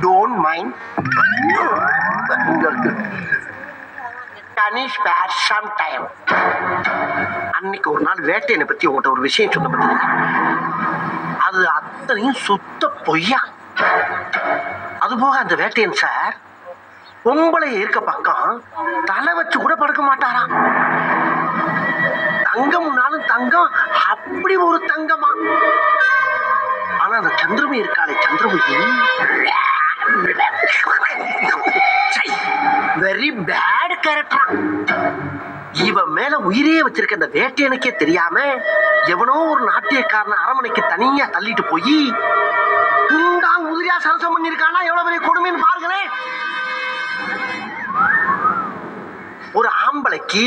Don't mind. Can you spare some time? அன்னைக்கு ஒரு நாள் வேட்டையனை பத்தி உங்கள்கிட்ட ஒரு விஷயம் சொல்ல பார்த்தீங்க. அது அத்தனையும் சுத்த பொய்யா. அதுபோக அந்த வேட்டையன் சார் பொம்பளை இருக்க பக்கம் தலை வச்சு கூட படுக்க மாட்டாராம். தங்கம்னாலும் தங்கம், அப்படி ஒரு தங்கமா. ஆனா அந்த சந்திரமுகி இருக்காளே, சந்திரமுகி வெரி பேட் கேரக்டரா. இவன் மேல உயிரே வச்சிருக்க அந்த வேட்டையனுக்கே தெரியாம எவனோ ஒரு நாட்டியக்காரன அரமனைக்கு தனியா தள்ளிட்டு போய் உதிரியா சரசம் பண்ணிருக்கானா. எவ்வளவு பெரிய கொடுமைன்னு பாருங்களேன். ஒரு ஆம்பளைக்கு